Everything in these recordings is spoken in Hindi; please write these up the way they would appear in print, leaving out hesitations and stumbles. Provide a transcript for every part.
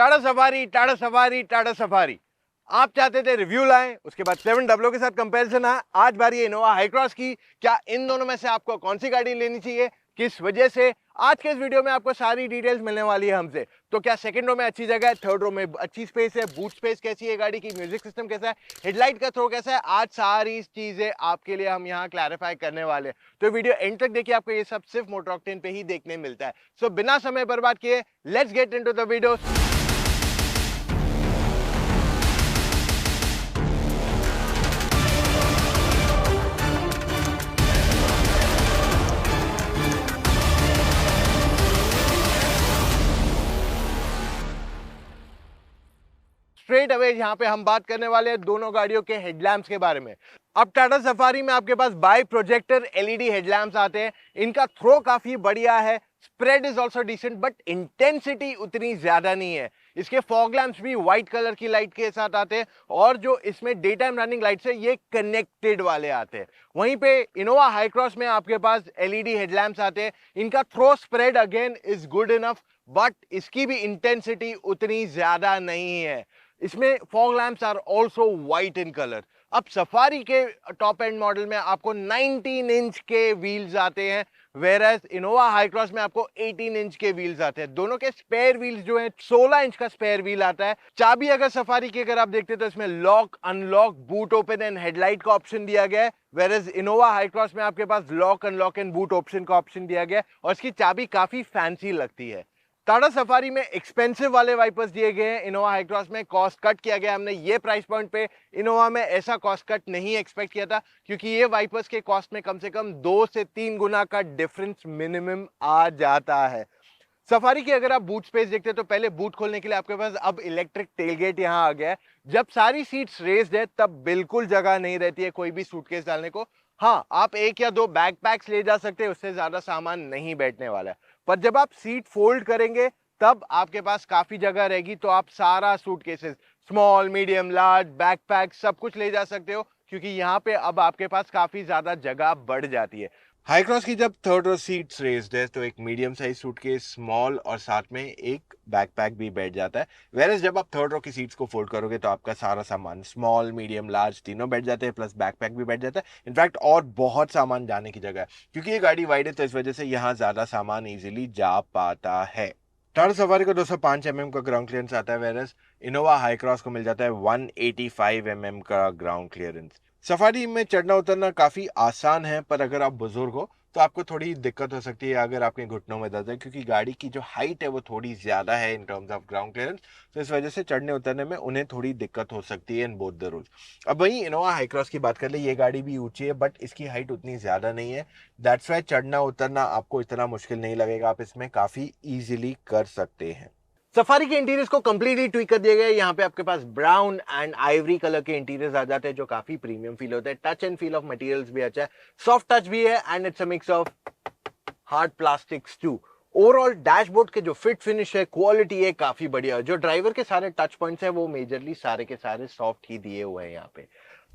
Tata safari, Tata safari, Tata safari. आप चाहते थे रिव्यू लाएं, उसके बाद 700 के साथ कंपैरिजन आए। आज बारी है इनोवा हाई क्रॉस की। क्या इन दोनों में से आपको कौन सी गाड़ी लेनी चाहिए, किस वजह से, आज के इस वीडियो में आपको सारी डिटेल्स मिलने वाली है हमसे। तो क्या सेकंड रो में अच्छी जगह है, थर्ड रो में अच्छी स्पेस है, बूट स्पेस कैसी है गाड़ी की, म्यूजिक सिस्टम कैसा है, हेडलाइट का थ्रो कैसा है, आज सारी चीजें आपके लिए हम यहाँ क्लैरिफाई करने वाले हैं। तो वीडियो एंड तक देखिए, आपको ये सब सिर्फ मोटर ऑक्टेन पे ही देखने मिलता है। सो बिना समय बर्बाद किए let's get into the video. Straight away यहाँ पे हम बात करने वाले हैं दोनों गाड़ियों के हेडलैम्प्स के बारे में। अब टाटा सफारी में आपके पास बाई प्रोजेक्टर एलईडी हेडलैम्प्स आते हैं। इनका थ्रो काफी बढ़िया है, spread is also decent, but intensity उतनी ज्यादा नहीं है। इसके फॉग लैंप्स भी व्हाइट कलर की लाइट के साथ आते हैं और जो इसमें डे टाइम रनिंग लाइट्स है ये कनेक्टेड वाले आते हैं। वहीं पे इनोवा हाई क्रॉस में आपके पास एलईडी हेडलैम्प्स आते हैं। इनका throw spread again is good enough, but इसकी भी इंटेंसिटी उतनी ज्यादा नहीं है। इसमें fog lamps are also white in colour. अब सफारी के टॉप एंड मॉडल में आपको 19 इंच के व्हील्स आते हैं, वेरएज इनोवा हाई क्रॉस में आपको 18 इंच के व्हील्स आते हैं। दोनों के स्पेयर व्हील्स जो हैं 16 इंच का स्पेयर व्हील आता है। चाबी अगर सफारी की अगर आप देखते हैं तो इसमें lock, unlock, boot open and headlight का ऑप्शन दिया गया है, वेरएज इनोवा हाई क्रॉस में आपके पास lock, unlock and boot option का ऑप्शन दिया गया है और इसकी चाबी काफी फैंसी लगती है। टाटा सफारी में एक्सपेंसिव वाले वाइपर्स दिए गए हैं, इनोवा हाई क्रॉस में कॉस्ट कट किया गया। हमने ये प्राइस पॉइंट पे इनोवा में ऐसा कॉस्ट कट नहीं एक्सपेक्ट किया था, क्योंकि ये वाइपर्स के कॉस्ट में कम से कम 2 से 3 गुना का डिफरेंस मिनिमम आ जाता है। सफारी की अगर आप बूट स्पेस देखते हैं तो पहले बूट खोलने के लिए आपके पास अब इलेक्ट्रिक टेलगेट यहाँ आ गया है। जब सारी सीट्स रेस्ड है तब बिल्कुल जगह नहीं रहती है कोई भी सूटकेस डालने को। हाँ, आप 1 या 2 बैकपैक्स ले जा सकते हैं, उससे ज्यादा सामान नहीं बैठने वाला है। पर जब आप सीट फोल्ड करेंगे तब आपके पास काफी जगह रहेगी, तो आप सारा suitcases, small, medium, large, backpack सब कुछ ले जा सकते हो, क्योंकि यहाँ पे अब आपके पास काफी ज्यादा जगह बढ़ जाती है। हाई क्रॉस की जब थर्ड रो सीट्स रेज्ड है तो एक मीडियम साइज सूटकेस, स्मॉल और साथ में एक बैकपैक भी बैठ जाता है। वेरएज जब आप थर्ड रो की सीट्स को फोल्ड करोगे तो आपका सारा सामान, स्मॉल, मीडियम, लार्ज तीनों बैठ जाते हैं, प्लस बैकपैक भी बैठ जाता है। इनफैक्ट और बहुत सामान जाने की जगह है, क्योंकि ये गाड़ी वाइड है तो इस वजह से यहाँ ज्यादा सामान इजीली जा पाता है। टाटा सफारी को 205 mm का ग्राउंड क्लियरेंस आता है, वेरएज इनोवा हाई क्रॉस को मिल जाता है 185 mm का ग्राउंड क्लियरेंस। सफारी में चढ़ना उतरना काफी आसान है, पर अगर आप बुजुर्ग हो तो आपको थोड़ी दिक्कत हो सकती है अगर आपके घुटनों में दर्द है, क्योंकि गाड़ी की जो हाइट है वो थोड़ी ज्यादा है इन टर्म्स ऑफ ग्राउंड क्लियरेंस। तो इस वजह से चढ़ने उतरने में उन्हें थोड़ी दिक्कत हो सकती है इन बोथ द रोज। अब वहीं इनोवा हाई क्रॉस की बात कर ले, ये गाड़ी भी ऊंची है बट इसकी हाइट उतनी ज्यादा नहीं है। दैट्स वाई चढ़ना उतरना आपको इतना मुश्किल नहीं लगेगा, आप इसमें काफी इजीली कर सकते हैं। सफारी के इंटीरियर्स को कंप्लीटली ट्विक कर दिया गया है। यहाँ पे आपके पास ब्राउन एंड आइवरी कलर के इंटीरियर्स आ जाते हैं जो काफी प्रीमियम फील होते हैं। Touch and feel of materials भी अच्छा है, सॉफ्ट टच भी है and it's a mix of hard plastics too. Overall dashboard के जो फिट फिनिश है, क्वालिटी है, काफी बढ़िया है। जो ड्राइवर के सारे टच पॉइंट्स है वो मेजरली सारे के सारे सॉफ्ट ही दिए हुए हैं यहाँ पे।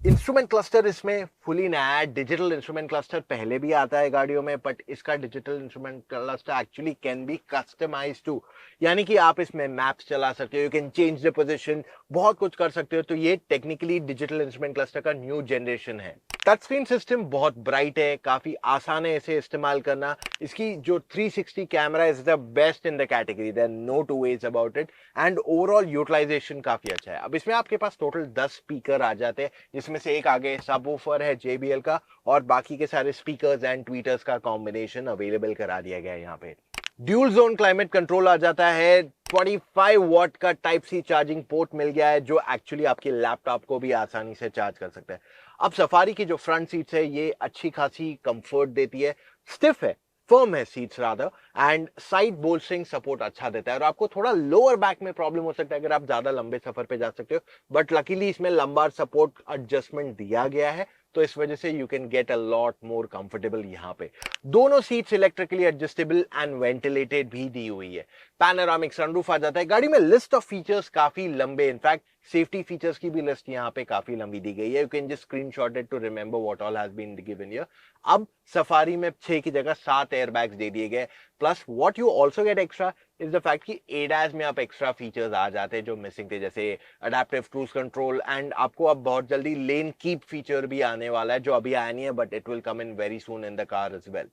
इंस्ट्रूमेंट क्लस्टर इसमें फुली नया है। डिजिटल इंस्ट्रूमेंट क्लस्टर पहले भी आता है गाड़ियों में, बट इसका digital instrument cluster actually can be customized too, यानी कि आप इसमें मैप्स चला सकते हो, you can change the position, बहुत कुछ कर सकते हो। तो ये टेक्निकली डिजिटल इंस्ट्रूमेंट क्लस्टर का न्यू जनरेशन है। टच स्क्रीन सिस्टम बहुत ब्राइट है, काफी आसान है इसे इस्तेमाल करना। इसकी जो 360 camera is the best in the category, there no two ways about it, and overall utilisation काफी अच्छा है। अब इसमें आपके पास टोटल 10 स्पीकर आ जाते हैं, जिसमें से एक आगे सबवूफर है JBL का, और बाकी के सारे स्पीकर्स एंड ट्वीटर्स का कॉम्बिनेशन अवेलेबल करा दिया गया है। यहाँ पे ड्यूल जोन क्लाइमेट कंट्रोल आ जाता है। 25 वॉट का टाइप सी चार्जिंग पोर्ट मिल गया है, जो एक्चुअली आपके लैपटॉप को भी आसानी से चार्ज कर सकता है। अब सफारी की जो फ्रंट सीट्स है ये अच्छी खासी कंफर्ट देती है, स्टिफ है, फर्म है seats rather, and side bolstering support अच्छा देता है। और आपको थोड़ा लोअर बैक में प्रॉब्लम हो सकता है अगर आप ज्यादा लंबे सफर पे जा सकते हो, बट लकीली इसमें लंबार सपोर्ट एडजस्टमेंट दिया गया है, तो इस वजह से you can get a lot more comfortable. यहाँ पे दोनों seats electrically adjustable and ventilated भी दी हुई है। पैनोरामिक सनरूफ आ जाता है। गाड़ी में लिस्ट ऑफ फीचर्स काफी लंबे, इनफैक्ट सेफ्टी फीचर्स की भी लिस्ट यहाँ पे काफी लंबी दी गई है। You can just screenshot it to remember what all has been given here. अब सफारी में 6 की जगह 7 एयरबैग्स दे दिए गए। Plus what you also get extra is the fact कि एडास में आप एक्स्ट्रा फीचर्स आ जाते हैं जो मिसिंग थे, जैसे अडेप्टिव क्रूज कंट्रोल, एंड आपको अब बहुत जल्दी लेन कीप फीचर भी आने वाला है जो अभी आया नहीं है, but it will come in very soon in the car as well.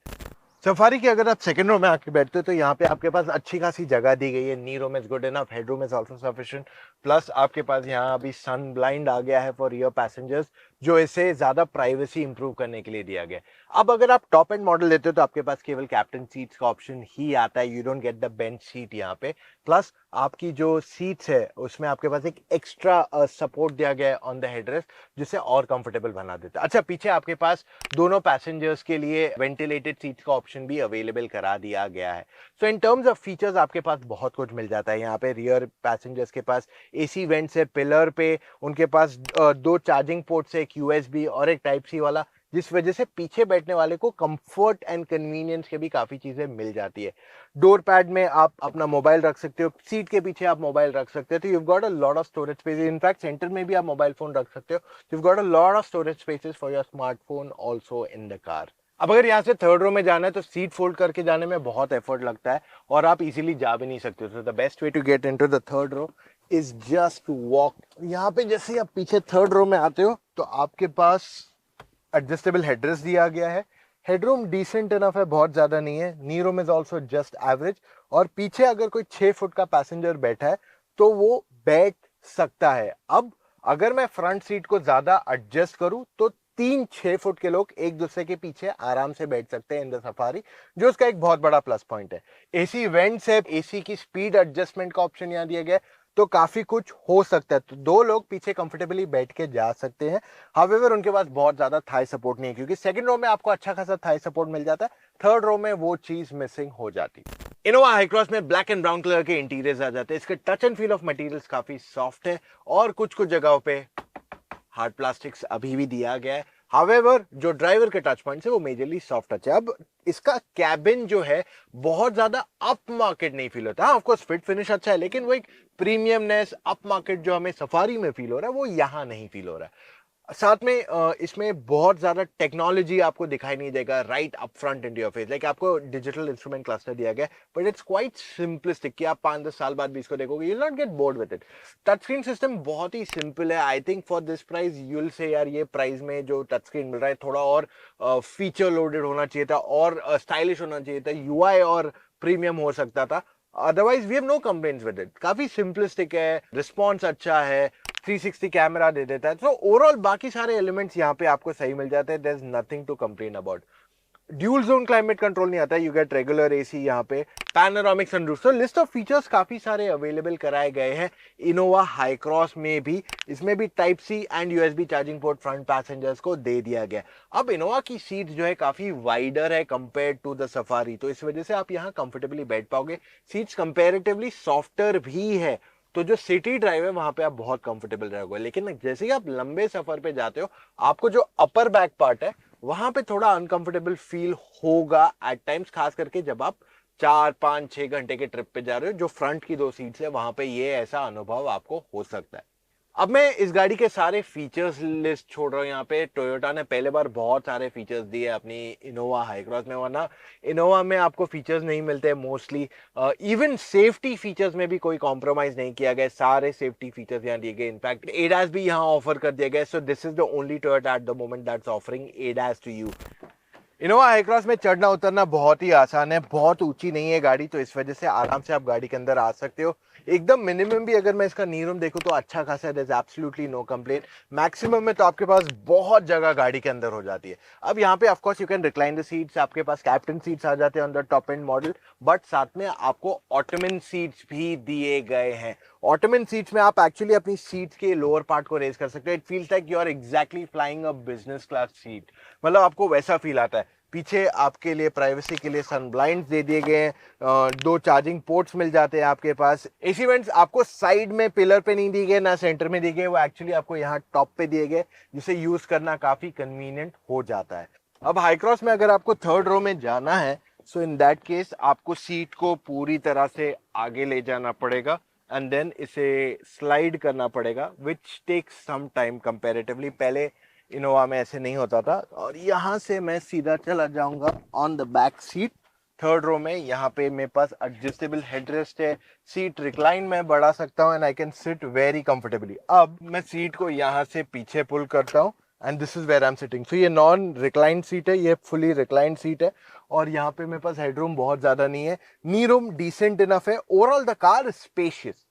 Safari की अगर आप सेकंड रो में आके बैठते हो तो यहाँ पे आपके पास अच्छी खासी जगह दी गई है। नी room is good enough, head room is also sufficient, plus आपके पास यहाँ अभी सन ब्लाइंड आ गया है फॉर रियर पैसेंजर्स, जो इसे ज्यादा प्राइवेसी इंप्रूव करने के लिए दिया गया। अब अगर आप टॉप एंड मॉडल लेते हो तो आपके पास केवल कैप्टन सीट्स का ऑप्शन ही आता है, you don't get the bench seat यहाँ पे। प्लस आपकी जो सीट्स है उसमें आपके पास एक एक्स्ट्रा सपोर्ट दिया गया है ऑन द हेडरेस्ट, जिसे और कंफर्टेबल बना देता है। अच्छा, पीछे आपके पास दोनों पैसेंजर्स के लिए वेंटिलेटेड सीट्स का ऑप्शन भी अवेलेबल करा दिया गया है। So in terms of features आपके पास बहुत कुछ मिल जाता है। यहाँ पे रियर पैसेंजर्स के पास एसी वेंट्स है, पिलर पे उनके पास 2 चार्जिंग पोर्ट्स है, एक यूएसबी और एक टाइप सी वाला, जिस वजह से पीछे बैठने वाले को कंफर्ट एंड कन्वीनियंस के भी काफी चीजें मिल जाती है। डोर पैड में आप अपना मोबाइल रख सकते हो, सीट के पीछे आप मोबाइल रख सकते हो, तो you got a lot of storage spaces. In fact centre में भी आप मोबाइल फोन रख सकते हो, you got a lot of storage spaces for your smartphone also in the car. अब अगर यहाँ से थर्ड रो में जाना है तो सीट फोल्ड करके जाने में बहुत एफर्ट लगता है और आप इजीली जा भी नहीं सकते। तो the best way to get into the third row is just to walk. यहाँ पे जैसे ही आप पीछे थर्ड रो में आते हो तो आपके पास एडजस्टेबल हेडरेस्ट दिया गया है। हेडरूम डिसेंट इनफ है, बहुत ज्यादा नहीं है। नी room is also just average, और पीछे अगर कोई 6 फुट का पैसेंजर बैठा है तो वो बैठ सकता है। अब अगर मैं फ्रंट सीट को ज्यादा एडजस्ट करूं तो 3-6 फुट के लोग एक दूसरे के पीछे आराम से बैठ सकते हैं इन द सफारी, जो उसका एक बहुत बड़ा प्लस पॉइंट है। एसी वेंट्स है, एसी की स्पीड एडजस्टमेंट का ऑप्शन यहाँ दिया गया है, तो काफी कुछ हो सकता है। तो 2 लोग पीछे कंफर्टेबली बैठ के जा सकते हैं। हावेवर उनके पास बहुत ज्यादा थाई सपोर्ट नहीं है, क्योंकि सेकंड रो में आपको अच्छा खासा थाई सपोर्ट मिल जाता है, थर्ड रो में वो चीज मिसिंग हो जाती है। इनोवा हाई क्रॉस में ब्लैक एंड ब्राउन कलर के इंटीरियर्स आ जाते हैं। इसके touch and feel of materials काफी सॉफ्ट है और कुछ कुछ जगहों पे हार्ड प्लास्टिक्स अभी भी दिया गया है। हावेवर जो ड्राइवर के टच पॉइंट्स है वो मेजरली सॉफ्ट टच है। अब इसका कैबिन जो है बहुत ज्यादा अप मार्केट नहीं फील होता है। ऑफ कोर्स फिट फिनिश अच्छा है, लेकिन वो एक प्रीमियमनेस अप मार्केट जो हमें सफारी में फील हो रहा है वो यहाँ नहीं फील हो रहा है। साथ में इसमें बहुत ज्यादा टेक्नोलॉजी आपको दिखाई नहीं देगा right up front in your face. Like आपको डिजिटल इंस्ट्रूमेंट क्लस्टर दिया गया, बट इट्स क्वाइट सिंपलिस्टिक कि आप 5-10 साल बाद भी इसको देखोगे, you will not get bored with it. Touch screen system बहुत ही सिंपल है। I think for this price you will say यार ये प्राइस में जो टच स्क्रीन मिल रहा है थोड़ा और फीचर लोडेड होना चाहिए था और स्टाइलिश होना चाहिए था, यूआई और प्रीमियम हो सकता था। Otherwise we have no complaints with it. काफी सिंपलिस्टिक है, रिस्पॉन्स अच्छा है, 360 कैमरा दे देता है। तो ओवरऑल बाकी सारे एलिमेंट्स यहाँ पे आपको सही मिल जाते हैं। There is nothing to complain about. Dual zone climate control नहीं आता है, यू गेट रेगुलर एसी यहाँ पे, पैनोरामिक सनरूफ। तो लिस्ट ऑफ फीचर्स काफी सारे अवेलेबल कराए गए हैं इनोवा हाई क्रॉस में भी। इसमें भी type C and USB charging port front passengers को दे दिया गया। अब इनोवा की सीट जो है काफी वाइडर है कंपेयर टू द सफारी, तो इस वजह से आप यहाँ कंफर्टेबली बैठ पाओगे। सीट्स कंपेरेटिवली सॉफ्टर भी है, तो जो सिटी ड्राइव है वहां पे आप बहुत कंफर्टेबल रहोगे। लेकिन जैसे ही आप लंबे सफर पे जाते हो, आपको जो अपर बैक पार्ट है वहां पे थोड़ा अनकंफर्टेबल फील होगा एट टाइम्स, खास करके जब आप 4-5-6 घंटे के ट्रिप पे जा रहे हो। जो फ्रंट की 2 सीट्स है वहां पे ये ऐसा अनुभव आपको हो सकता है। अब मैं इस गाड़ी के सारे फीचर्स लिस्ट छोड़ रहा हूँ। यहाँ पे टोयोटा ने पहले बार बहुत सारे फीचर्स दिए अपनी इनोवा हाई क्रॉस में, वरना इनोवा में आपको फीचर्स नहीं मिलते मोस्टली। इवन सेफ्टी फीचर्स में भी कोई कॉम्प्रोमाइज नहीं किया गया, सारे सेफ्टी फीचर्स यहाँ दिए गए। इनफैक्ट एडास भी यहाँ ऑफर कर दिया गया। So this is the only Toyota at the moment that's offering ADAS to you. Innova Hycross में चढ़ना उतरना बहुत ही आसान है, बहुत ऊंची नहीं है गाड़ी, तो इस वजह से आराम से आप गाड़ी के अंदर आ सकते हो। एकदम मिनिमम भी अगर मैं इसका नी रूम देखूं तो अच्छा खासा है, there is absolutely no complain. Maximum में तो आपके पास बहुत जगह गाड़ी के अंदर हो जाती है। अब यहाँ पे of course you can recline the seats, आपके पास कैप्टन सीट्स आ जाते हैं on the top end model, but साथ में आपको ऑटोमन सीट्स भी दिए गए हैं। ऑटोमन सीट्स में आप एक्चुअली अपनी सीट्स के लोअर पार्ट को रेज कर सकते हो। It feels like you are exactly flying a business class seat, मतलब आपको वैसा फील आता है। पीछे आपके लिए प्राइवेसी के लिए सन ब्लाइंड्स दे दिए गए हैं, 2 चार्जिंग पोर्ट्स मिल जाते हैं आपके पास। एसी वेंट्स आपको साइड में पिलर पे नहीं दिए गए, ना सेंटर में दिए गए, वो एक्चुअली आपको यहाँ टॉप पे दिए गए, जिसे यूज करना काफी कन्वीनियंट हो जाता है। अब हाई क्रॉस में अगर आपको थर्ड रो में जाना है, सो इन दैट केस आपको सीट को पूरी तरह से आगे ले जाना पड़ेगा एंड देन इसे स्लाइड करना पड़ेगा, which takes some time comparatively. पहले इनोवा में ऐसे नहीं होता था। और यहाँ से मैं सीधा चला जाऊंगा on the back seat, third row में यहाँ पे मेरे पास एडजस्टेबल हेडरेस्ट है, सीट रिक्लाइन मैं बढ़ा सकता हूँ and I can sit very comfortably. अब मैं सीट को यहाँ से पीछे पुल करता हूँ and this is where I am sitting. So ये नॉन रिक्लाइन सीट है, ये फुली रिक्लाइन सीट है और यहाँ पे मेरे पास हेडरूम बहुत ज्यादा नहीं है, नी रूम डिसेंट इनफ है। ओवरऑल द कार स्पेशियस,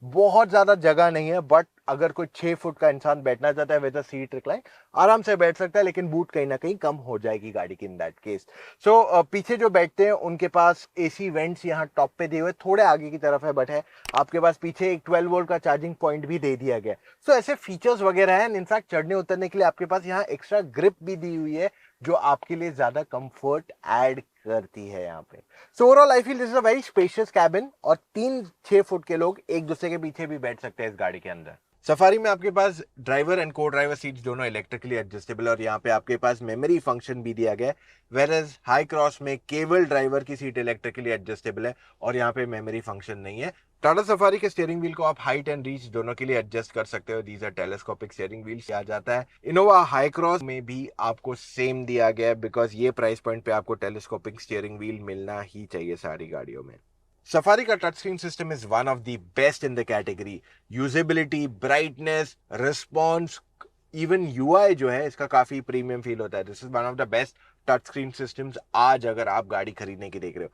बहुत ज्यादा जगह नहीं है, बट अगर कोई 6 फुट का इंसान बैठना चाहता है विद अ सीट रिक्लाइन आराम से बैठ सकता है, लेकिन बूट कहीं ना कहीं कम हो जाएगी गाड़ी की इन दैट केस। सो पीछे जो बैठते हैं उनके पास एसी वेंट्स यहाँ टॉप पे दिए हुए, थोड़े आगे की तरफ है, बट है आपके पास पीछे एक 12 वोल्ट का चार्जिंग पॉइंट भी दे दिया गया। सो ऐसे फीचर्स वगैरह हैं। इनफैक्ट चढ़ने उतरने के लिए आपके पास यहाँ एक्स्ट्रा ग्रिप भी दी हुई है जो आपके लिए ज्यादा कंफर्ट ऐड करती है यहाँ पे। So overall I feel this is a very spacious cabin और 3-6 फुट के लोग एक दूसरे के पीछे भी बैठ सकते हैं इस गाड़ी के अंदर। सफारी में आपके पास ड्राइवर एंड को ड्राइवर सीट्स दोनों इलेक्ट्रिकली एडजस्टेबल और यहाँ पे आपके पास मेमोरी फंक्शन भी दिया गया है, वेरएज हाई क्रॉस में केवल ड्राइवर की सीट इलेक्ट्रिकली एडजस्टेबल है और यहाँ पे मेमोरी फंक्शन नहीं है। टाटा सफारी के स्टीयरिंग व्हील को आप हाइट एंड रीच दोनों के लिए एडजस्ट कर सकते हो, these are telescopic steering wheels आ जाता है। इनोवा हाई क्रॉस में भी आपको सेम दिया गया है बिकॉज ये प्राइस पॉइंट पे आपको टेलीस्कोपिक स्टीयरिंग व्हील मिलना ही चाहिए सारी गाड़ियों में। Safari का touch screen system is one of the best in the category. Usability, brightness, response, even UI जो है इसका काफी प्रीमियम फील होता है। This is one of the best touch screen systems आज अगर आप गाड़ी खरीदने की देख रहे हो।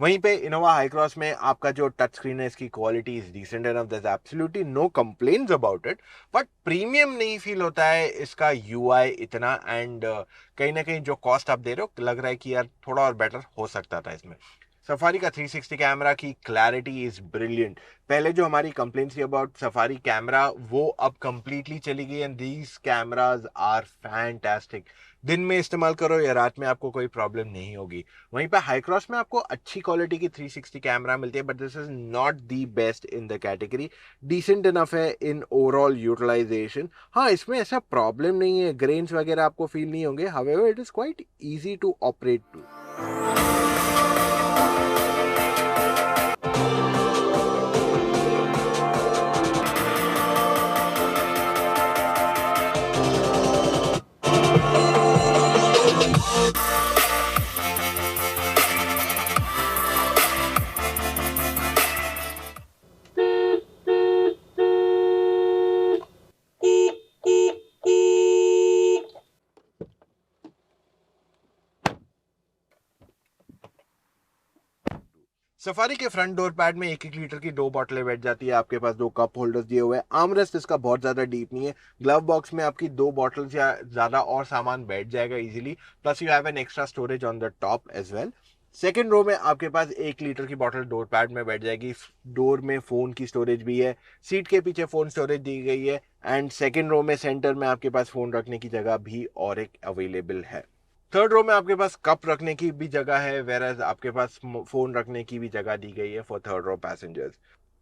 वहीं पे इनोवा हाई क्रॉस में आपका जो टच स्क्रीन है इसकी quality is decent enough, there is absolutely no complaints about it, but premium नहीं फील होता है इसका यूआई इतना एंड कहीं ना कहीं जो कॉस्ट आप दे रहे हो लग रहा है कि यार थोड़ा और बेटर हो सकता था इसमें। सफारी का 360 कैमरा की क्लैरिटी इज ब्रिलियंट। पहले जो हमारी कंप्लेंट्स थी अबाउट सफारी कैमरा वो अब कंप्लीटली चली गई and these cameras are fantastic. दिन में इस्तेमाल करो या रात में आपको कोई प्रॉब्लम नहीं होगी। वहीं पर हाई क्रॉस में आपको अच्छी क्वालिटी की 360 कैमरा मिलती है, but this is not the best in the category. Decent enough है इन ओवरऑल यूटिलाइजेशन। हाँ, इसमें ऐसा प्रॉब्लम नहीं है, ग्रेन्स वगैरह आपको फील नहीं होंगे, however it is quite easy to operate too. Safari के फ्रंट डोर पैड में 1-1 लीटर की 2 बोतलें बैठ जाती है। आपके पास 2 कप होल्डर्स दिए हुए हैं। आर्मरेस्ट इसका बहुत ज्यादा डीप नहीं है। ग्लव बॉक्स में आपकी 2 बॉटल्स या ज्यादा और सामान बैठ जाएगा easily, plus you have an extra storage on the top as well. Second row में आपके पास 1 लीटर की बोतल डोर पैड में बैठ जाएगी। डोर में फोन की स्टोरेज भी है, सीट के पीछे फोन स्टोरेज दी गई है एंड सेकेंड रो में सेंटर में आपके पास फोन रखने की जगह भी और एक अवेलेबल है। थर्ड रो में आपके पास कप रखने की भी जगह है, वेरएज आपके पास फोन रखने की भी जगह दी गई है for third row passengers.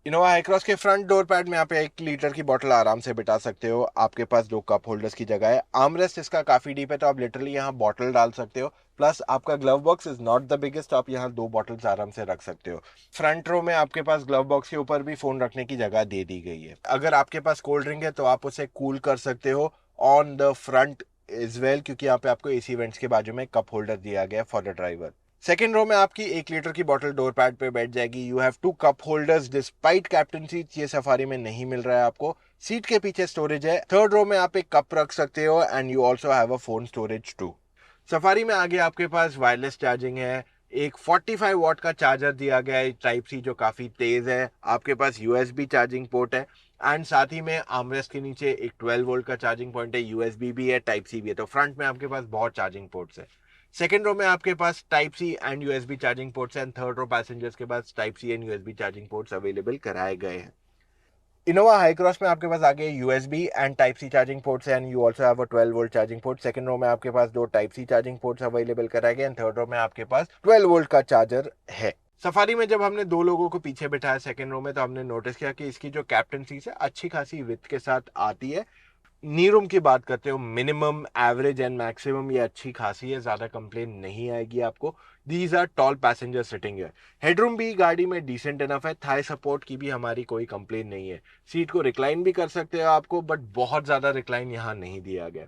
Innova Hycross के फ्रंट डोर पैड में आप 1 लीटर की बोतल आराम से बिठा सकते हो। आपके पास 2 कप होल्डर्स की जगह है। आर्मरेस्ट इसका काफी डीप है तो आप लिटरली यहाँ बॉटल डाल सकते हो, प्लस आपका glove box is not the biggest, तो आप यहाँ 2 बॉटल्स आराम से रख सकते हो। फ्रंट रो में आपके पास ग्लव बॉक्स के ऊपर भी फोन रखने की जगह दे दी गई है। अगर आपके पास कोल्ड ड्रिंक है तो आप उसे कूल कर सकते हो on the front is well, क्योंकि यहाँ पे आपको एसी वेंट्स के बाजू में कप होल्डर दिया गया for the driver. Second row में आपकी 1 लीटर की बोतल डोर पैड पे बैठ जाएगी। You have 2 cup holders despite captain seat, ये सफारी में नहीं मिल रहा है आपको। सीट के पीछे स्टोरेज है। थर्ड रो में आप एक कप रख सकते हो and you also have a phone storage too. Safari में आगे आपके पास वायरलेस चार्जिंग है। एक 45 वॉट का चार्जर दिया गया है टाइप सी जो काफी तेज है। आपके पास यूएसबी चार्जिंग पोर्ट है एंड साथ ही में आर्मरेस्ट के नीचे एक 12 वोल्ट का चार्जिंग पॉइंट है, यूएसबी भी है, टाइप सी भी है। तो फ्रंट में आपके पास बहुत चार्जिंग पोर्ट्स है। सेकेंड रो में आपके पास type C and USB charging ports and third row passengers के पास type C and USB charging ports available कराए गए हैं। इनोवा हाई क्रॉस में आपके पास आगे USB and type C charging ports and you also have a 12 volt charging port. Second row में आपके पास 2 type C charging ports available कराए गए एंड थर्ड रो में आपके पास 12 वोल्ट का चार्जर है। सफारी में जब हमने 2 लोगों को पीछे बिठाया सेकंड रो में तो हमने नोटिस किया कि इसकी जो कैप्टन सीट है अच्छी खासी विड्थ के साथ आती है। नी रूम की बात करते हो, मिनिमम, एवरेज एंड मैक्सिमम ये अच्छी खासी है, ज्यादा कंप्लेन नहीं आएगी आपको। These are tall passenger seating है। हेडरूम भी गाड़ी में डिसेंट इनफ है। थाई सपोर्ट की भी हमारी कोई कंप्लेन नहीं है। सीट को रिक्लाइन भी कर सकते हो आपको, बट बहुत ज्यादा रिक्लाइन यहाँ नहीं दिया गया।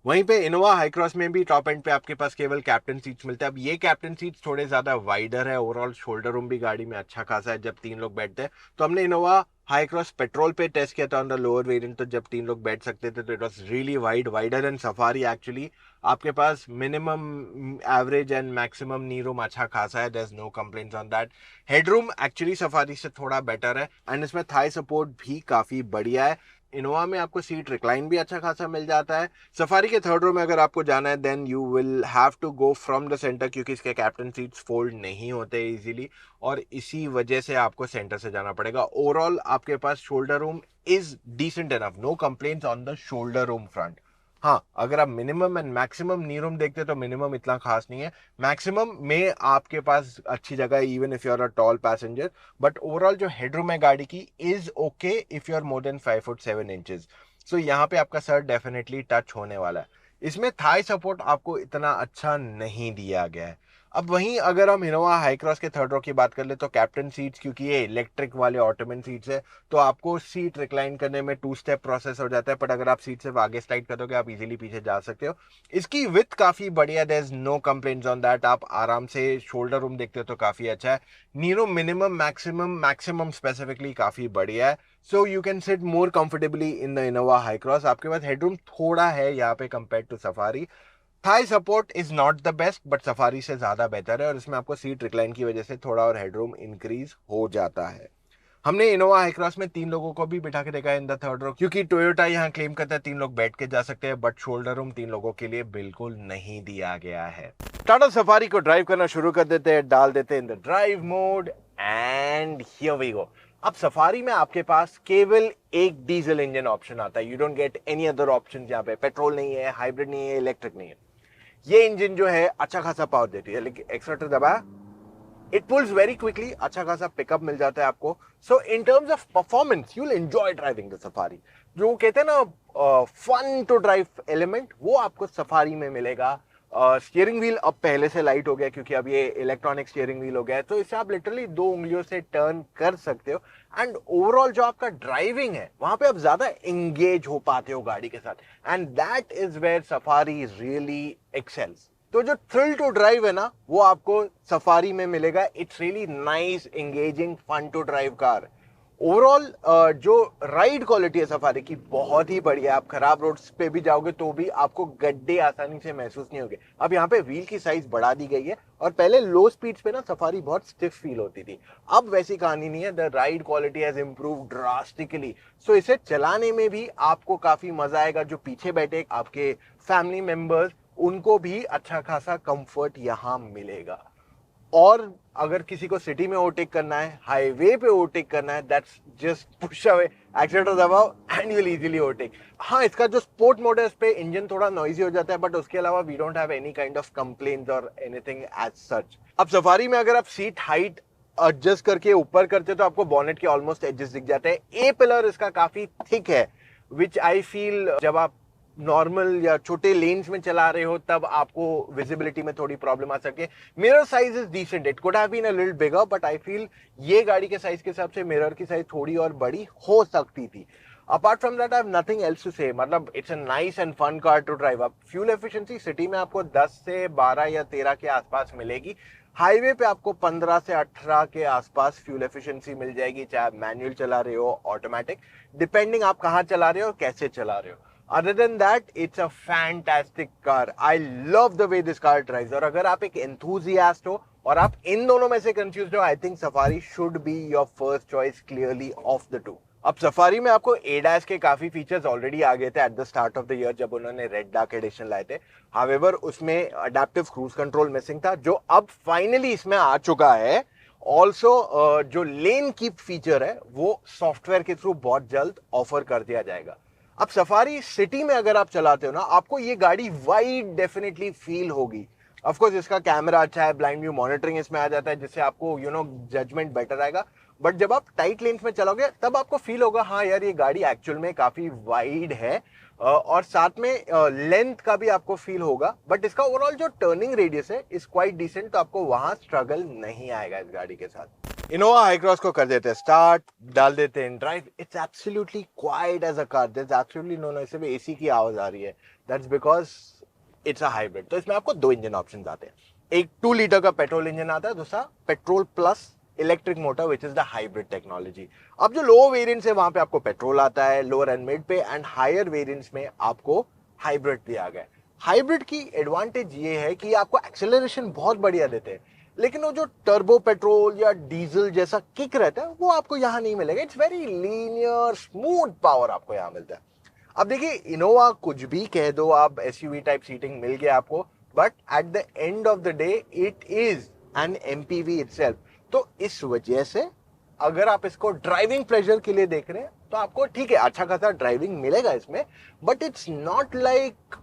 वहीं पे इनोवा हाई क्रॉस में भी टॉप एंड पे आपके पास केवल कैप्टन सीट्स मिलते हैं। अब ये कैप्टन सीट्स थोड़े ज्यादा वाइडर है, ओवरऑल शोल्डर रूम भी गाड़ी में अच्छा खासा है जब 3 लोग बैठते हैं। तो हमने इनोवा हाई क्रॉस पेट्रोल पे टेस्ट किया था ऑन द लोअर वेरिएंट, तो जब 3 लोग बैठ सकते थे तो it was really wider and Safari actually. आपके पास minimum average and maximum knee room अच्छा खासा है, there is no complaints on that. Headroom actually Safari से थोड़ा बेटर है एंड इसमें थाई सपोर्ट भी काफी बढ़िया है। इनोवा में आपको सीट रिक्लाइन भी अच्छा खासा मिल जाता है। सफारी के थर्ड रो में अगर आपको जाना है then you will have to go from the centre, क्योंकि इसके कैप्टन सीट्स फोल्ड नहीं होते इजीली और इसी वजह से आपको सेंटर से जाना पड़ेगा। ओवरऑल आपके पास shoulder room is decent enough, no complaints on the shoulder room front. हाँ, अगर आप minimum and maximum knee room देखते तो मिनिमम इतना खास नहीं है, मैक्सिमम में आपके पास अच्छी जगह है even if you are a tall passenger. But overall जो हेडरूम है गाड़ी की is okay if you are more than 5 foot 7 inches. So यहाँ पे आपका सर डेफिनेटली टच होने वाला है। इसमें थाई सपोर्ट आपको इतना अच्छा नहीं दिया गया है। अब वहीं अगर हम इनोवा हाई क्रॉस के थर्ड रो की बात कर ले तो कैप्टन सीट्स, क्योंकि ये इलेक्ट्रिक वाले ऑटोमन सीट्स है तो आपको सीट रिक्लाइन करने में 2 स्टेप प्रोसेस हो जाता है। बट अगर आप सीट सिर्फ आगे स्लाइड करोगे आप इजीली पीछे जा सकते हो। इसकी विथ काफी बढ़िया, there is no complaints on that. आप आराम से शोल्डर रूम देखते हो तो काफी अच्छा है। नीरो मिनिमम मैक्सिमम स्पेसिफिकली काफी बढ़िया है। So you can sit more comfortably in the Innova Hycross. आपके पास हेडरूम थोड़ा है यहाँ पे compare to Safari. Thigh support is not the best but Safari से ज्यादा बेहतर है और इसमें आपको सीट रिक्लाइन की वजह से थोड़ा और हेडरूम इंक्रीज हो जाता है। हमने इनोवा हाई क्रॉस में 3 लोगों को भी बिठा के देखा है इन द थर्ड रो, क्योंकि टोयोटा यहाँ क्लेम करता है 3 लोग बैठ के जा सकते हैं, बट शोल्डर रूम 3 लोगों के लिए बिल्कुल नहीं दिया गया है। टाटा सफारी को ड्राइव करना शुरू कर देते हैं, डाल देते हैं in the drive mode and here we go. अब सफारी में आपके पास केवल एक डीजल इंजन ऑप्शन आता है, you don't get any other option. यहाँ पे पेट्रोल नहीं है, हाइब्रिड नहीं है, इलेक्ट्रिक नहीं है। ये इंजन जो है अच्छा खासा पावर देती है, लेकिन एक्सलेटर दबाया इट पुल्स वेरी क्विकली, अच्छा खासा पिकअप मिल जाता है आपको। So in terms of performance you will enjoy driving the Safari. जो कहते हैं ना फन टू ड्राइव एलिमेंट, वो आपको सफारी में मिलेगा। स्टीयरिंग व्हील अब पहले से लाइट हो गया क्योंकि अब ये इलेक्ट्रॉनिक स्टीयरिंग व्हील हो गया है, तो इससे आप लिटरली 2 उंगलियों से टर्न कर सकते हो। एंड ओवरऑल जो आपका ड्राइविंग है वहां पे आप ज्यादा एंगेज हो पाते हो गाड़ी के साथ, and that is where Safari really excels. तो जो थ्रिल टू ड्राइव है ना वो आपको सफारी में मिलेगा। It's really nice engaging fun to drive car. Overall जो राइड क्वालिटी है सफारी की बहुत ही बढ़िया। आप खराब रोड्स पे भी जाओगे तो भी आपको गड्ढे आसानी से महसूस नहीं होंगे। अब यहाँ पे व्हील की साइज बढ़ा दी गई है और पहले लो स्पीड्स पे ना सफारी बहुत स्टिफ फील होती थी, अब वैसी कहानी नहीं है। The ride quality has improved drastically. So इसे चलाने में भी आपको काफी मजा आएगा। जो पीछे बैठे आपके फैमिली मेंबर्स उनको भी अच्छा खासा कंफर्ट यहाँ मिलेगा। और अगर किसी को सिटी में ओवरटेक करना है, हाईवे पे ओवरटेक करना है, that's just push away, accelerator दबाओ and you will easily overtake. हाँ, इसका जो स्पोर्ट मोड है इस पे इंजन थोड़ा नॉइजी हो जाता है, बट उसके अलावा we don't have any kind of complaints और एनीथिंग एज सच। अब सफारी में अगर आप सीट हाइट एडजस्ट करके ऊपर करते तो आपको बॉनेट के ऑलमोस्ट एजेस दिख जाते हैं। ए पिलर इसका काफी थिक है, विच आई फील जब आप नॉर्मल या छोटे लेन्स में चला रहे हो तब आपको विजिबिलिटी में थोड़ी प्रॉब्लम आ सके। Mirror size is decent, it could have been a little bigger, but I feel ये गाड़ी के साइज के हिसाब से मिरर की साइज थोड़ी और बड़ी हो सकती थी। Apart from that I have nothing else to say. मतलब it's a nice and fun car to drive. अब फ्यूल एफिशिएंसी सिटी में आपको 10 से 12 या 13 के आसपास मिलेगी, हाईवे पे आपको 15 से 18 के आसपास फ्यूल एफिशिएंसी मिल जाएगी, चाहे आप मैनुअल चला रहे हो ऑटोमेटिक, डिपेंडिंग आप कहाँ चला रहे हो कैसे चला रहे हो। Other than that, it's a fantastic car. I love the way this car drives. और अगर आप एक enthusiast हो और आप इन दोनों में से confused हो, I think Safari should be your first choice clearly of the two. अब सफारी में आपको ADAS के काफी फीचर्स ऑलरेडी आ गए थे at the start of the year जब उन्होंने रेड डार्क एडिशन लाए थे। हावेवर उसमें अडेप्टिव क्रूज कंट्रोल मिसिंग था, जो अब फाइनली इसमें आ चुका है। ऑल्सो जो लेन कीप फीचर है वो सॉफ्टवेयर के थ्रू बहुत जल्द ऑफर कर दिया जाएगा। अब सफारी सिटी में अगर आप चलाते हो ना, आपको ये गाड़ी वाइड डेफिनेटली फील होगी। ऑफ कोर्स इसका कैमरा अच्छा है, ब्लाइंड व्यू मॉनिटरिंग इसमें आ जाता है जिससे आपको जजमेंट बेटर आएगा। बट जब आप टाइट लेन्स में चलोगे तब आपको फील होगा हाँ यार ये गाड़ी एक्चुअल में काफी वाइड है, और साथ में लेंथ का भी आपको फील होगा। बट इसका ओवरऑल जो टर्निंग रेडियस है इज क्वाइट डिसेंट, तो आपको वहां स्ट्रगल नहीं आएगा इस गाड़ी के साथ। इनोवा हाई क्रॉस को कर देते हैं स्टार्ट, डाल देते हैं drive. It's absolutely quiet as a car, there absolutely no noise. सिर्फ एसी की आवाज आ रही है, that's because it's a hybrid. तो इसमें आपको दो इंजन ऑप्शन आते हैं, एक 2 लीटर का पेट्रोल इंजन आता है, दूसरा petrol plus electric motor which is the hybrid technology. अब जो लो वेरिएंट्स है वहां पे आपको पेट्रोल आता है लोअर एंड मिड पे, एंड हायर वेरिएंट्स में आपको हाइब्रिड दिया गया है। हाइब्रिड की एडवांटेज ये है कि आपको एक्सेलरेशन बहुत बढ़िया देते हैं, लेकिन वो जो टर्बो पेट्रोल या डीजल जैसा किक रहता है वो आपको यहाँ नहीं मिलेगा। It's very linear smooth power आपको यहाँ मिलता है। अब देखिए इनोवा कुछ भी कह दो आप, एसयूवी टाइप सीटिंग मिल गया आपको, but at the end of the day it is an MPV itself. तो इस वजह से अगर आप इसको ड्राइविंग प्लेजर के लिए देख रहे हैं तो आपको ठीक है अच्छा खासा ड्राइविंग मिलेगा इसमें, but it's not like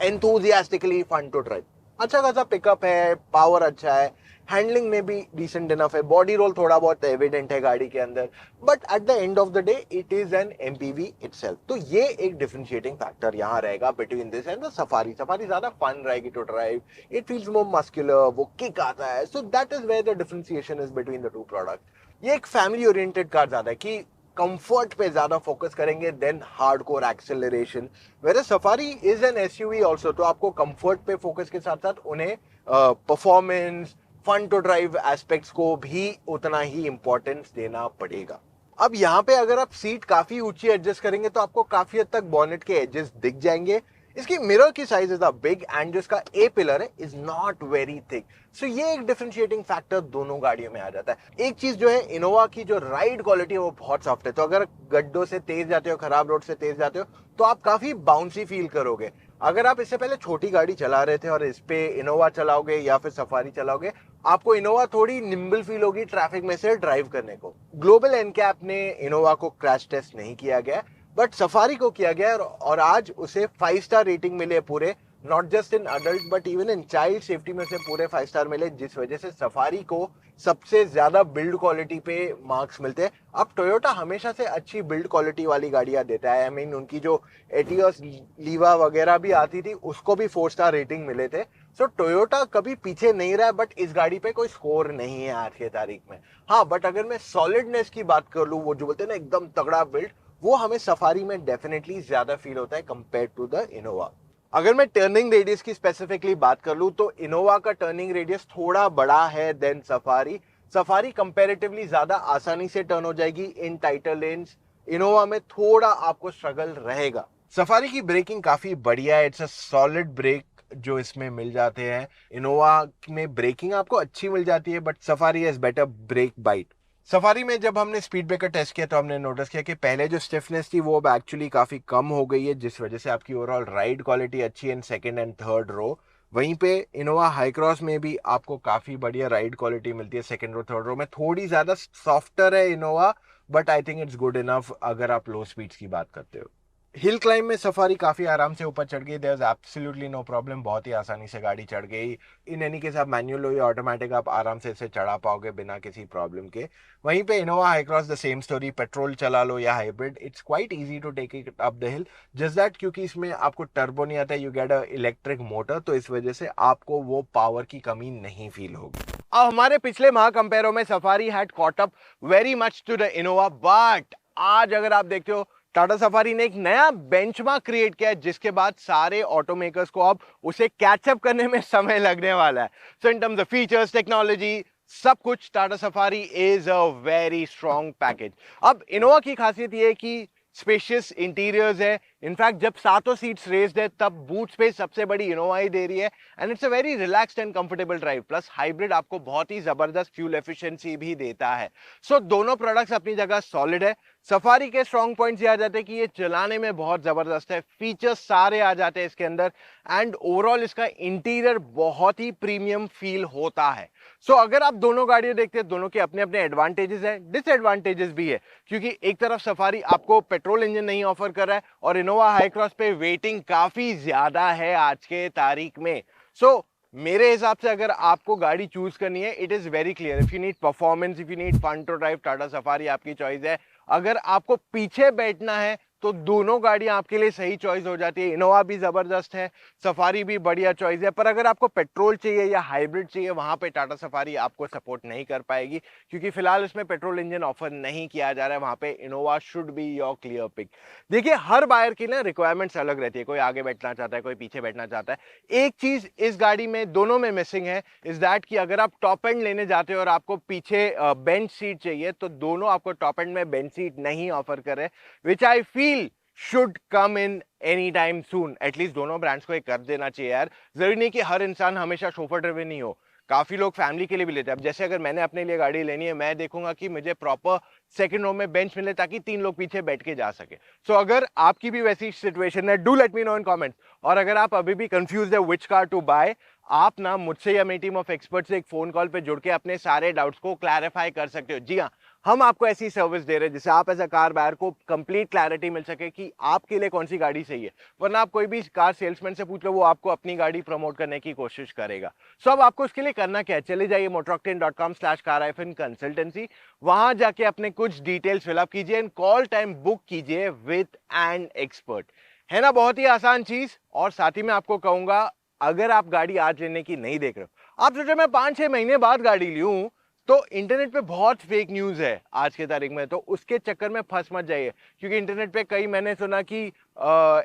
enthusiastically fun to drive. अच्छा खासा पिकअप है, पावर अच्छा है, हैंडलिंग में भी डिसेंट इनफ है, बॉडी रोल थोड़ा बहुत एविडेंट है गाड़ी के अंदर, but at the end of the day it is an MPV itself. तो ये एक डिफरेंशिएटिंग फैक्टर यहाँ रहेगा between this and the Safari. Safari ज्यादा फन रहेगी to drive, it feels more muscular, वो किक आता है। So that is where the differentiation is between the two product. ये एक फैमिली ओरिएंटेड कार ज्यादा है कि कंफर्ट पे ज्यादा फोकस करेंगे then hardcore acceleration, where Safari is an SUV also. तो आपको कंफर्ट पे फोकस के साथ साथ उन्हें performance fun to drive aspects को भी उतना ही इंपॉर्टेंस देना पड़ेगा। अब यहाँ पे अगर आप सीट काफी ऊंची एडजस्ट करेंगे तो आपको काफी हद तक बॉनेट के एजेस दिख जाएंगे। इसकी मिरर की size is a big and जो इसका ए पिलर है इज नॉट वेरी थिक। सो ये एक डिफरेंशिएटिंग फैक्टर दोनों गाड़ियों में आ जाता है। एक चीज जो है इनोवा की जो राइड क्वालिटी है वो बहुत सॉफ्ट है, तो अगर गड्ढों से तेज जाते हो, खराब रोड से तेज जाते हो तो आप काफी बाउंसी फील करोगे। अगर आप इससे पहले छोटी गाड़ी चला रहे थे और इस पे इनोवा चलाओगे या फिर सफारी चलाओगे, आपको इनोवा थोड़ी निम्बल फील होगी ट्रैफिक में से ड्राइव करने को। ग्लोबल एनकैप ने इनोवा को क्रैश टेस्ट नहीं किया गया, बट सफारी को किया गया और आज उसे 5 स्टार रेटिंग मिले पूरे, not just in adult but even in child safety में से पूरे 5 स्टार मिले, जिस वजह से सफारी को सबसे ज्यादा बिल्ड क्वालिटी पे मार्क्स मिलते हैं। अब टोयोटा हमेशा से अच्छी बिल्ड क्वालिटी वाली गाड़ियां देता है। आई मीन उनकी जो एटियोस लीवा वगैरह भी आती थी उसको भी 4 स्टार रेटिंग मिले थे। सो टोयोटा कभी पीछे नहीं रहा है, बट इस गाड़ी पे कोई स्कोर नहीं है आज के तारीख में। हाँ, बट अगर मैं सॉलिडनेस की बात कर लूं, वो जो बोलते हैं ना एकदम तगड़ा बिल्ड, वो हमें सफारी में डेफिनेटली ज्यादा फील होता है कंपेयर टू द इनोवा। अगर मैं टर्निंग रेडियस की स्पेसिफिकली बात कर लूं तो इनोवा का टर्निंग रेडियस थोड़ा बड़ा है देन सफारी। सफारी कंपैरेटिवली ज्यादा आसानी से टर्न हो जाएगी इन टाइटर लेन्स, इनोवा में थोड़ा आपको स्ट्रगल रहेगा। सफारी की ब्रेकिंग काफी बढ़िया है, इट्स अ सॉलिड ब्रेक जो इसमें मिल जाते हैं। इनोवा में ब्रेकिंग आपको अच्छी मिल जाती है, but Safari has better brake bite. Safari में जब हमने स्पीड ब्रेकर टेस्ट किया तो हमने नोटिस किया कि पहले जो स्टिफनेस थी वो अब एक्चुअली काफी कम हो गई है, जिस वजह से आपकी ओवरऑल राइड क्वालिटी अच्छी है in second and third row. वहीं पे इनोवा हाई क्रॉस में भी आपको काफी बढ़िया राइड क्वालिटी मिलती है सेकंड रो थर्ड रो में। थोड़ी ज्यादा सॉफ्टर है Innova, but I think it's good enough अगर आप लो स्पीड्स की बात करते हो। हिल क्लाइंब में सफारी काफी आराम से ऊपर चढ़ गई, there is absolutely no problem, बहुत ही आसानी से गाड़ी चढ़ गई। इन एनी केस आप मैनुअल हो या ऑटोमेटिक, आप आराम से इसे चढ़ा पाओगे बिना किसी प्रॉब्लम के। वहीं पे Innova Hycross the same story, petrol चला लो या hybrid, it's quite easy to take it up the hill. Just that क्योंकि इसमें आपको टर्बो नहीं आता, you get a electric motor, तो इस वजह से आपको वो पावर की कमी नहीं फील होगी। अब हमारे पिछले महा कंपेयरों में Safari had caught up very much to the Innova, but आज अगर आप देखते हो टाटा सफारी ने एक नया बेंचमार्क क्रिएट किया है, जिसके बाद सारे ऑटोमेकर्स को अब उसे कैचअप करने में समय लगने वाला है। So in terms of features, technology, सब कुछ Tata Safari is a very strong package. अब इनोवा की खासियत ये है कि स्पेशियस इंटीरियर्स है। इनफैक्ट जब सातों सीट्स रेस्ड है तब बूट स्पेस सबसे बड़ी इनोवा ही दे रही है, and it's a very relaxed and comfortable drive. Plus hybrid आपको बहुत ही जबरदस्त फ्यूल एफिशिएंसी भी देता है। सो दोनों प्रोडक्ट्स अपनी जगह सॉलिड है। सफारी के स्ट्रॉन्ग पॉइंट्स ये आ जाते हैं कि ये चलाने में बहुत जबरदस्त है, फीचर्स सारे आ जाते हैं इसके अंदर, एंड ओवरऑल इसका इंटीरियर बहुत ही प्रीमियम फील होता है। सो अगर आप दोनों गाड़ियां देखते हैं, दोनों के अपने अपने एडवांटेजेस हैं, डिसएडवांटेजेस भी है, क्योंकि एक तरफ सफारी आपको पेट्रोल इंजन नहीं ऑफर कर रहा है और इनोवा हाई क्रॉस पे वेटिंग काफी ज्यादा है आज के तारीख में। सो मेरे हिसाब से अगर आपको गाड़ी चूज करनी है, it is very clear, if you need performance, if you need fun to drive, Tata Safari आपकी चॉइस है। अगर आपको पीछे बैठना है तो दोनों गाड़ियां आपके लिए सही चॉइस हो जाती है। इनोवा भी जबरदस्त है, सफारी भी बढ़िया चॉइस है, पर अगर आपको पेट्रोल चाहिए या हाइब्रिड चाहिए वहां पे टाटा सफारी आपको सपोर्ट नहीं कर पाएगी, क्योंकि फिलहाल उसमें पेट्रोल इंजन ऑफर नहीं किया जा रहा है। वहां पे Innova should be your clear pick. देखिए, हर बायर की ना रिक्वायरमेंट्स अलग रहती है, कोई आगे बैठना चाहता है, कोई पीछे बैठना चाहता है। एक चीज इस गाड़ी में दोनों में मिसिंग है, इज दैट कि अगर आप टॉप एंड लेने जाते हो और आपको पीछे बेंच सीट चाहिए, तो दोनों आपको टॉप एंड में बेंच सीट नहीं ऑफर करे, which I feel should come in any time soon. At least दोनों ब्रांड्स को एक कर देना चाहिए यार। जरूरी नहीं कि हर इंसान हमेशा शोफर ड्रिवन ही हो, काफी लोग फैमिली के लिए भी लेते हैं। अब जैसे अगर मैंने अपने लिए गाड़ी लेनी है, मैं देखूंगा कि मुझे प्रॉपर सेकंड रो में बेंच मिले ताकि 3 लोग पीछे बैठ के जा सके। सो अगर आपकी भी वैसी सिचुएशन है, do let me know in comments. और अगर आप अभी भी कंफ्यूज है विच कार टू बाय, आप ना मुझसे या मेरी टीम ऑफ एक्सपर्ट से एक फोन कॉल पे जुड़ के अपने सारे डाउट्स को क्लैरिफाई कर सकते हो। जी हाँ, हम आपको ऐसी सर्विस दे रहे हैं जिससे आप एज अ कार बायर को कंप्लीट क्लैरिटी मिल सके कि आपके लिए कौन सी गाड़ी सही है। वरना आप कोई भी कार सेल्समैन से पूछ लो, वो आपको अपनी गाड़ी प्रमोट करने की कोशिश करेगा। सो अब आपको इसके लिए करना क्या है, चले जाइए motoroctane.com/car-consultancy, वहां जाके अपने कुछ डिटेल्स फिलअप कीजिए एंड कॉल टाइम बुक कीजिए विद एन एक्सपर्ट। है ना, बहुत ही आसान चीज। और साथ ही मैं आपको कहूंगा, अगर आप गाड़ी आज लेने की नहीं देख रहे हो, आप सोचो मैं 5-6 महीने बाद गाड़ी लूं, तो इंटरनेट पे बहुत फेक न्यूज है आज के तारीख में, तो उसके चक्कर में फंस मत जाइए। क्योंकि इंटरनेट पे कई मैंने सुना कि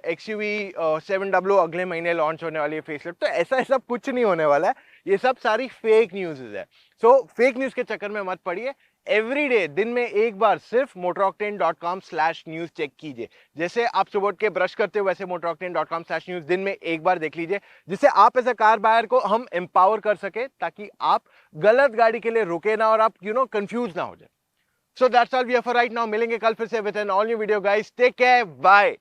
XUV 700 अगले महीने लॉन्च होने वाली है फेसलिफ्ट, तो ऐसा ऐसा कुछ नहीं होने वाला है। ये सब सारी फेक न्यूज है। सो फेक न्यूज के चक्कर में मत पड़िए। एवरी डे, दिन में एक बार सिर्फ motoroctane.com/news चेक कीजिए। जैसे आप सुबह उठ के ब्रश करते हो, वैसे motoroctane.com/news दिन में एक बार देख लीजिए, जिससे आप एज अ कार बायर को हम एम्पावर कर सके, ताकि आप गलत गाड़ी के लिए रुके ना और आप कंफ्यूज ना हो जाए। So that's all we have for right now. मिलेंगे कल फिर से with an all new video guys. Take care, bye.